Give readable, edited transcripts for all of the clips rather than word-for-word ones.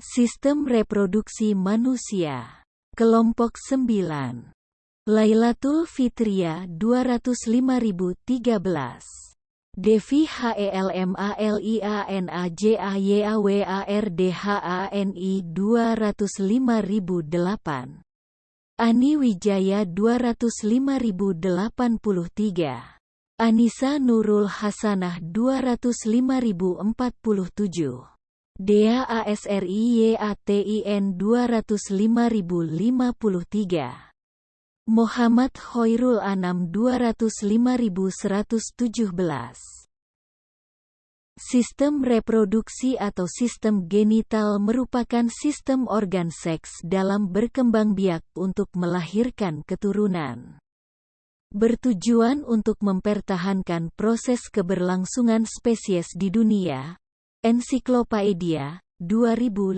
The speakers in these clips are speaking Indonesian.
Sistem reproduksi manusia. Kelompok 9. Lailatul Fitria 205.013. Devi Helmalianajayawardhani 205.008. Ani Wijaya 205.083. Anissa Nurul Hasanah 205.047. Dea Asriyatin 205.053. Muhammad Khairul Anam 205.117. Sistem reproduksi atau sistem genital merupakan sistem organ seks dalam berkembang biak untuk melahirkan keturunan. Bertujuan untuk mempertahankan proses keberlangsungan spesies di dunia. Ensiklopedia, 2015.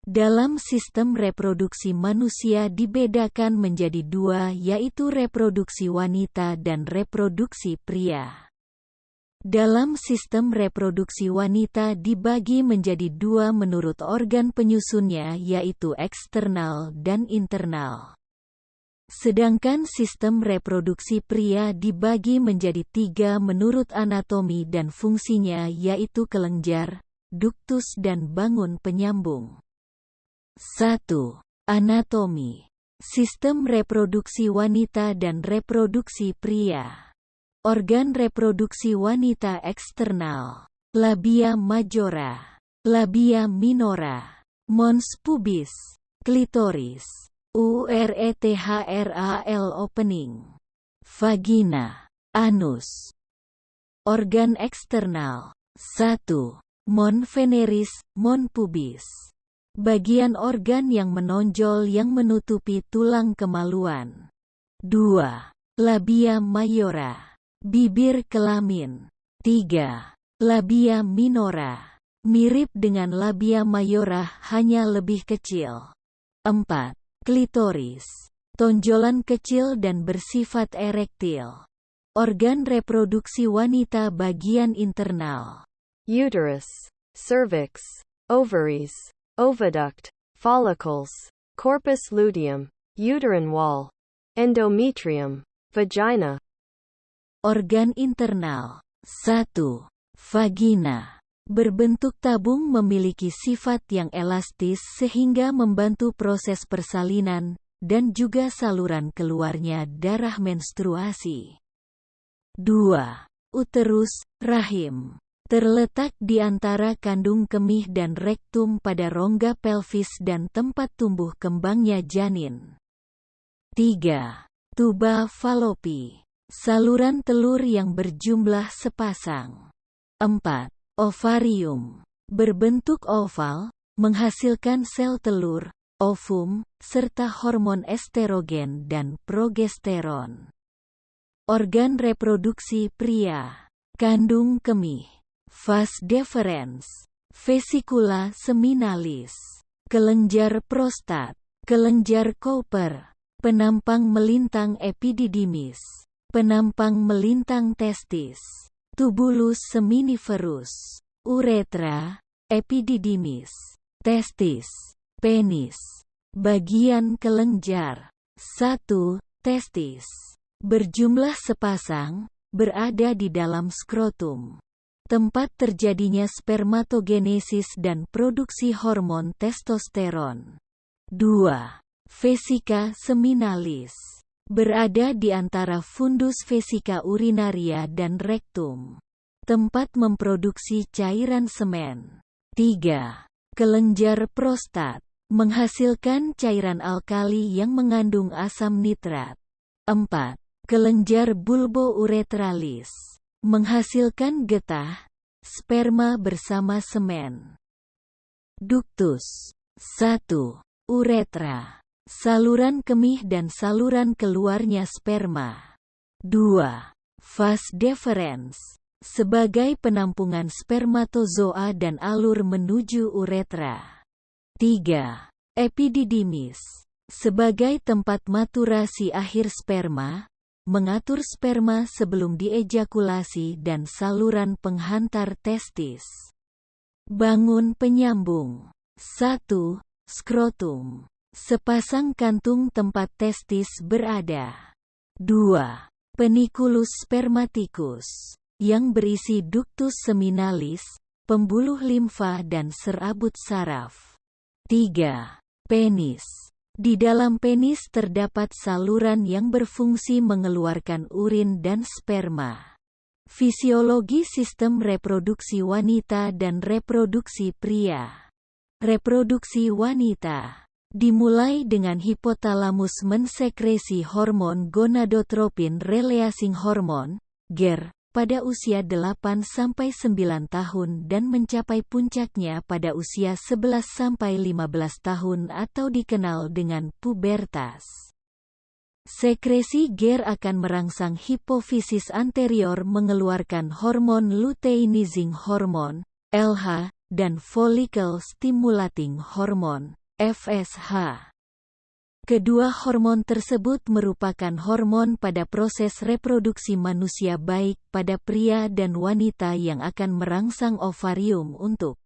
Dalam sistem reproduksi manusia dibedakan menjadi dua, yaitu reproduksi wanita dan reproduksi pria. Dalam sistem reproduksi wanita dibagi menjadi dua menurut organ penyusunnya, yaitu eksternal dan internal. Sedangkan sistem reproduksi pria dibagi menjadi tiga menurut anatomi dan fungsinya, yaitu kelenjar, duktus dan bangun penyambung. 1. Anatomi. Sistem reproduksi wanita dan reproduksi pria. Organ reproduksi wanita eksternal. Labia majora, labia minora, mons pubis, klitoris, uretral opening, vagina, anus. Organ eksternal. 1. Mon veneris, mon pubis. Bagian organ yang menonjol yang menutupi tulang kemaluan. 2. Labia mayora, bibir kelamin. 3. Labia minora, mirip dengan labia mayora hanya lebih kecil. 4. Klitoris, tonjolan kecil dan bersifat erektil. Organ reproduksi wanita bagian internal. Uterus, cervix, ovaries, oviduct, follicles, corpus luteum, uterine wall, endometrium, vagina. Organ internal. 1. Vagina. Berbentuk tabung, memiliki sifat yang elastis sehingga membantu proses persalinan, dan juga saluran keluarnya darah menstruasi. 2. Uterus, rahim. Terletak di antara kandung kemih dan rektum pada rongga pelvis dan tempat tumbuh kembangnya janin. 3. Tuba falopi. Saluran telur yang berjumlah sepasang. 4. Ovarium. Berbentuk oval, menghasilkan sel telur, ovum, serta hormon estrogen dan progesteron. Organ reproduksi pria. Kandung kemih. Vas deferens. Vesicula seminalis. Kelenjar prostat. Kelenjar Cowper. Penampang melintang epididymis. Penampang melintang testis. Tubulus seminiferus. Uretra, epididymis, testis, penis. Bagian kelenjar. 1. Testis. Berjumlah sepasang, berada di dalam skrotum. Tempat terjadinya spermatogenesis dan produksi hormon testosteron. 2. Vesica seminalis. Berada di antara fundus vesica urinaria dan rektum. Tempat memproduksi cairan semen. 3. Kelenjar prostat. Menghasilkan cairan alkali yang mengandung asam nitrat. 4. Kelenjar bulbouretralis. Menghasilkan getah, sperma bersama semen. Duktus. 1. Uretra. Saluran kemih dan saluran keluarnya sperma. 2. Vas deferens. Sebagai penampungan spermatozoa dan alur menuju uretra. 3. Epididymis. Sebagai tempat maturasi akhir sperma, mengatur sperma sebelum diejakulasi dan saluran penghantar testis. Bangun penyambung. 1. Skrotum. Sepasang kantung tempat testis berada. 2. Peniculus spermaticus, yang berisi ductus seminalis, pembuluh limfa dan serabut saraf. 3. Penis. Di dalam penis terdapat saluran yang berfungsi mengeluarkan urin dan sperma. Fisiologi sistem reproduksi wanita dan reproduksi pria. Reproduksi wanita dimulai dengan hipotalamus mensekresi hormon gonadotropin releasing hormone, GER, pada usia 8-9 tahun dan mencapai puncaknya pada usia 11-15 tahun atau dikenal dengan pubertas. Sekresi GER akan merangsang hipofisis anterior mengeluarkan hormon luteinizing hormone, LH, dan follicle stimulating hormone, FSH. Kedua hormon tersebut merupakan hormon pada proses reproduksi manusia baik pada pria dan wanita yang akan merangsang ovarium untuk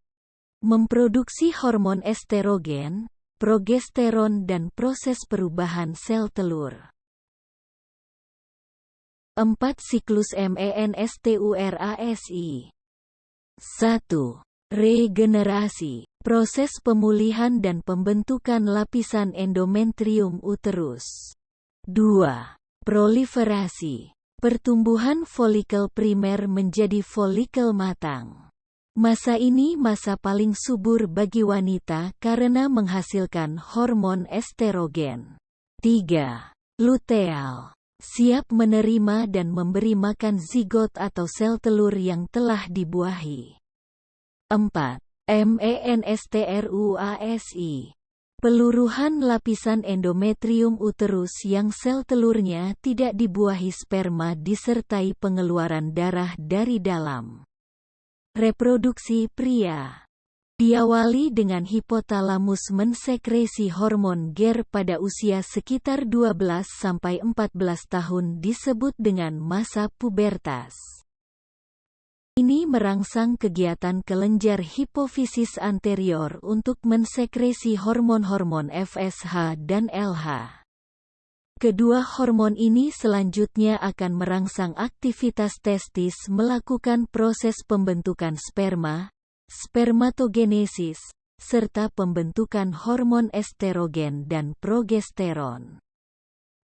memproduksi hormon estrogen, progesteron dan proses perubahan sel telur. 4. Siklus menstruasi. 1. Regenerasi, proses pemulihan dan pembentukan lapisan endometrium uterus. 2. Proliferasi, pertumbuhan folikel primer menjadi folikel matang. Masa ini masa paling subur bagi wanita karena menghasilkan hormon estrogen. 3. Luteal, siap menerima dan memberi makan zigot atau sel telur yang telah dibuahi. 4. Menstruasi, peluruhan lapisan endometrium uterus yang sel telurnya tidak dibuahi sperma disertai pengeluaran darah dari dalam. Reproduksi pria diawali dengan hipotalamus mensekresi hormon GER pada usia sekitar 12-14 tahun disebut dengan masa pubertas. Ini merangsang kegiatan kelenjar hipofisis anterior untuk mensekresi hormon-hormon FSH dan LH. Kedua hormon ini selanjutnya akan merangsang aktivitas testis melakukan proses pembentukan sperma, spermatogenesis, serta pembentukan hormon estrogen dan progesteron,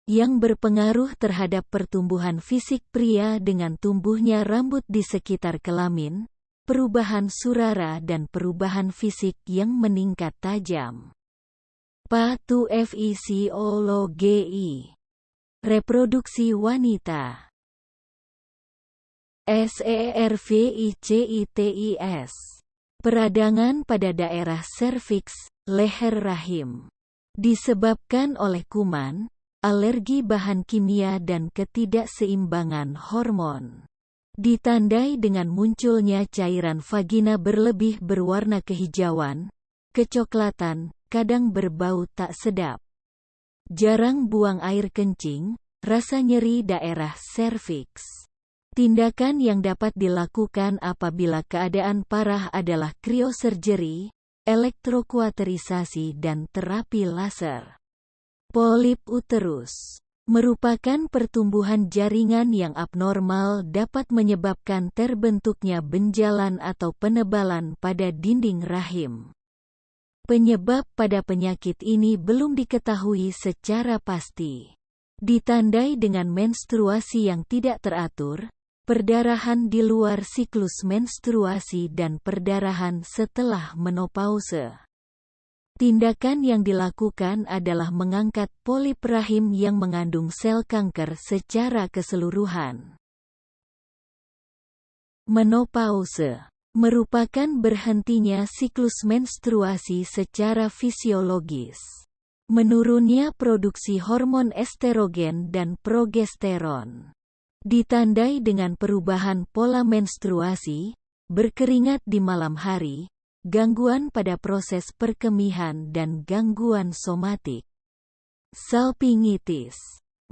yang berpengaruh terhadap pertumbuhan fisik pria dengan tumbuhnya rambut di sekitar kelamin, perubahan surara dan perubahan fisik yang meningkat tajam. Patofisiologi reproduksi wanita. SERVICITIS, peradangan pada daerah serviks, leher rahim, disebabkan oleh kuman, alergi bahan kimia dan ketidakseimbangan hormon. Ditandai dengan munculnya cairan vagina berlebih berwarna kehijauan, kecoklatan, kadang berbau tak sedap. Jarang buang air kencing, rasa nyeri daerah serviks. Tindakan yang dapat dilakukan apabila keadaan parah adalah kriosurgery, elektrokuaterisasi dan terapi laser. Polip uterus merupakan pertumbuhan jaringan yang abnormal dapat menyebabkan terbentuknya benjalan atau penebalan pada dinding rahim. Penyebab pada penyakit ini belum diketahui secara pasti. Ditandai dengan menstruasi yang tidak teratur, perdarahan di luar siklus menstruasi dan perdarahan setelah menopause. Tindakan yang dilakukan adalah mengangkat polip rahim yang mengandung sel kanker secara keseluruhan. Menopause merupakan berhentinya siklus menstruasi secara fisiologis. Menurunnya produksi hormon estrogen dan progesteron. Ditandai dengan perubahan pola menstruasi, berkeringat di malam hari, gangguan pada proses perkemihan dan gangguan somatik. Salpingitis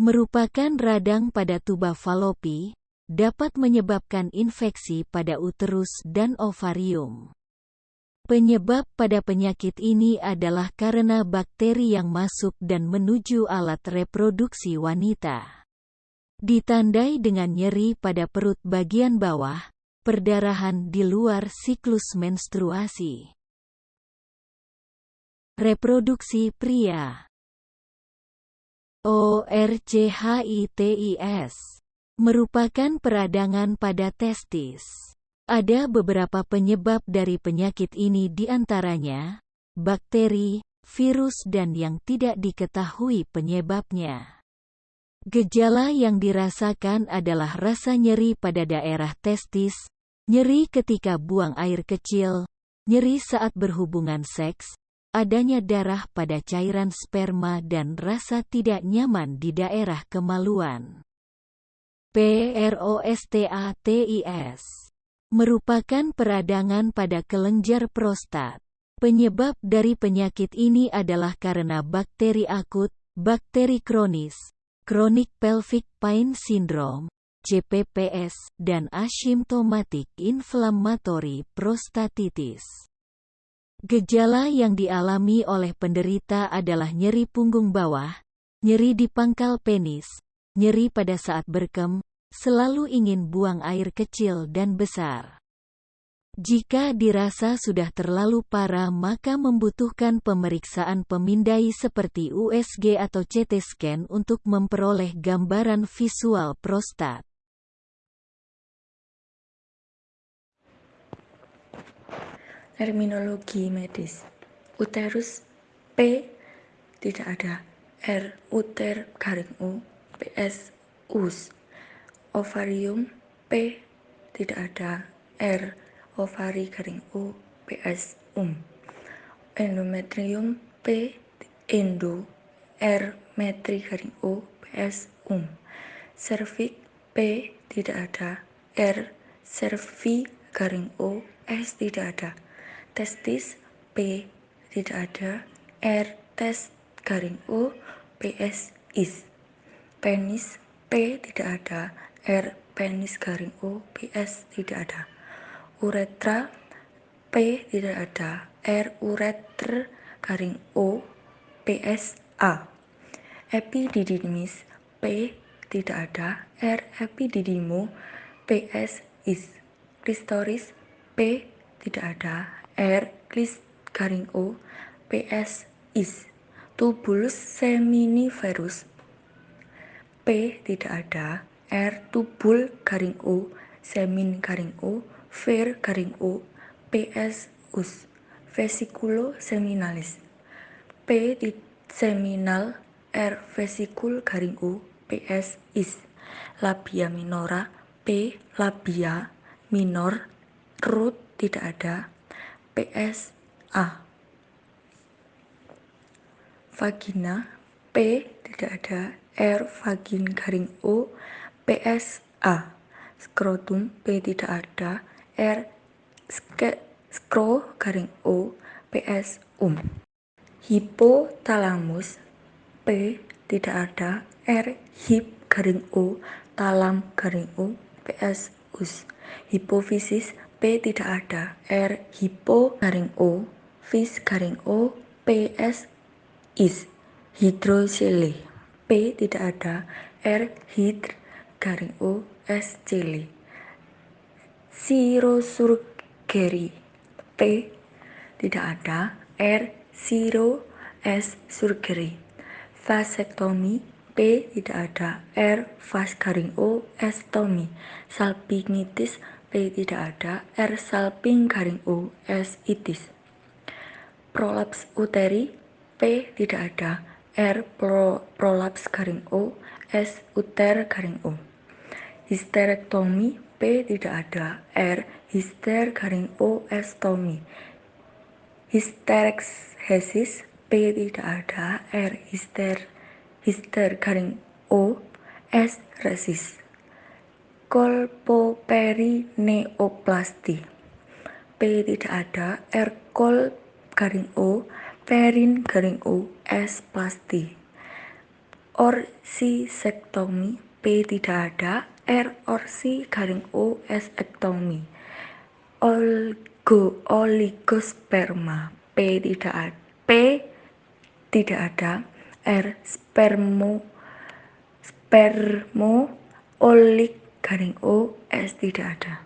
merupakan radang pada tuba falopi, dapat menyebabkan infeksi pada uterus dan ovarium. Penyebab pada penyakit ini adalah karena bakteri yang masuk dan menuju alat reproduksi wanita. Ditandai dengan nyeri pada perut bagian bawah, perdarahan di luar siklus menstruasi. Reproduksi pria. ORCHITIS merupakan peradangan pada testis. Ada beberapa penyebab dari penyakit ini, diantaranya bakteri, virus, dan yang tidak diketahui penyebabnya. Gejala yang dirasakan adalah rasa nyeri pada daerah testis, nyeri ketika buang air kecil, nyeri saat berhubungan seks, adanya darah pada cairan sperma, dan rasa tidak nyaman di daerah kemaluan. PROSTATIS merupakan peradangan pada kelenjar prostat. Penyebab dari penyakit ini adalah karena bakteri akut, bakteri kronis, chronic pelvic pain syndrome, CPPS, dan asymptomatic inflammatory prostatitis. Gejala yang dialami oleh penderita adalah nyeri punggung bawah, nyeri di pangkal penis, nyeri pada saat berkem, selalu ingin buang air kecil dan besar. Jika dirasa sudah terlalu parah, maka membutuhkan pemeriksaan pemindai seperti USG atau CT scan untuk memperoleh gambaran visual prostat. Terminologi medis. Uterus, P tidak ada, R uter garing U, PS us. Ovarium, P tidak ada, R ovari garing U, PS Endometrium, P endo, R metri garing U, PS Cervix, P tidak ada, R cervi garing O, S tidak ada. Testis, P tidak ada, R tes garing O, PS is. Penis, P tidak ada, R penis garing O, PS tidak ada. Uretra, P tidak ada, R ureter garing O, PS A. Epididymis, P tidak ada, R epididimo, PS is. Clitoris, P tidak ada, R clis garing O, PS is. Tubulus seminiferus, P tidak ada, R tubul garing O, semin garing O, ver garing O, PS us. Vesiculo seminalis, P seminal, R vesikul garing O, PS is. Labia minora, P labia minor, root tidak ada, PS A. Vagina, P tidak ada, R vagin garing O, PS A. Scrotum, P tidak ada, R skro garing O, PS Hipotalamus, P tidak ada, R hip garing O, talam garing O, PS us. Hipofisis, P tidak ada, R hipo garing O, vis garing O, PS is. Hidrocele, P tidak ada, R hidr garing O, S cele. Sirosurgery, P tidak ada, R siro, S surgery. Vasektomi, P tidak ada, R vas garing O, S tomi. Salpingitis, P tidak ada, R salping garing O, S itis. Prolaps uteri, P tidak ada, R prolaps garing O, S uter garing O. Histerektomi, P tidak ada, R hister garing O, S tomi. Hysterexesis, P tidak ada, R hister garing O, S resis. Kolpoperineoplasti, P tidak ada, R kol garing O, perin garing O, S plasti. Orsisektomi, P tidak ada, R orsi garing O, S ektomi. oligosperma. P tidak ada. R spermoolik garing O. S tidak ada.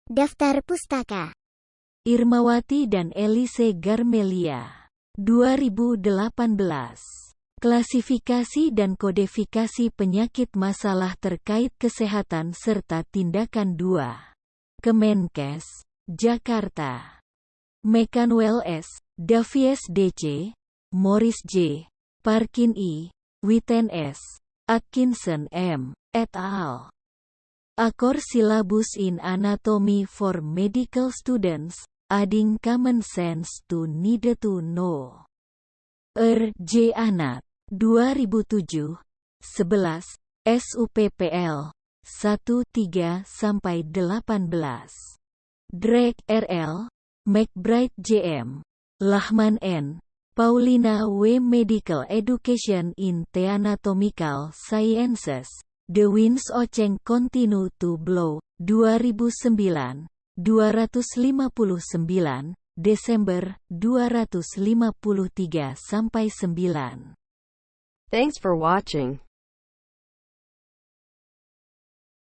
Daftar pustaka. Irmawati dan Elise Garmelia. 2018. Klasifikasi dan kodifikasi penyakit masalah terkait kesehatan serta tindakan 2. Kemenkes, Jakarta. Mekanwell S., Davies D.C., Morris J., Parkin E., Witten S., Atkinson M., et al. A Core Syllabus in Anatomy for Medical Students, adding common sense to need to know. R.J. Anat. 2007. 11. SUPPL. 1-3-18. Drake R.L. McBride J.M. Lahman N. Paulina W. Medical Education in the Anatomical Sciences. The Winds Ocheng Continue to Blow. 2009. 259. Desember 253-9. Thanks for watching.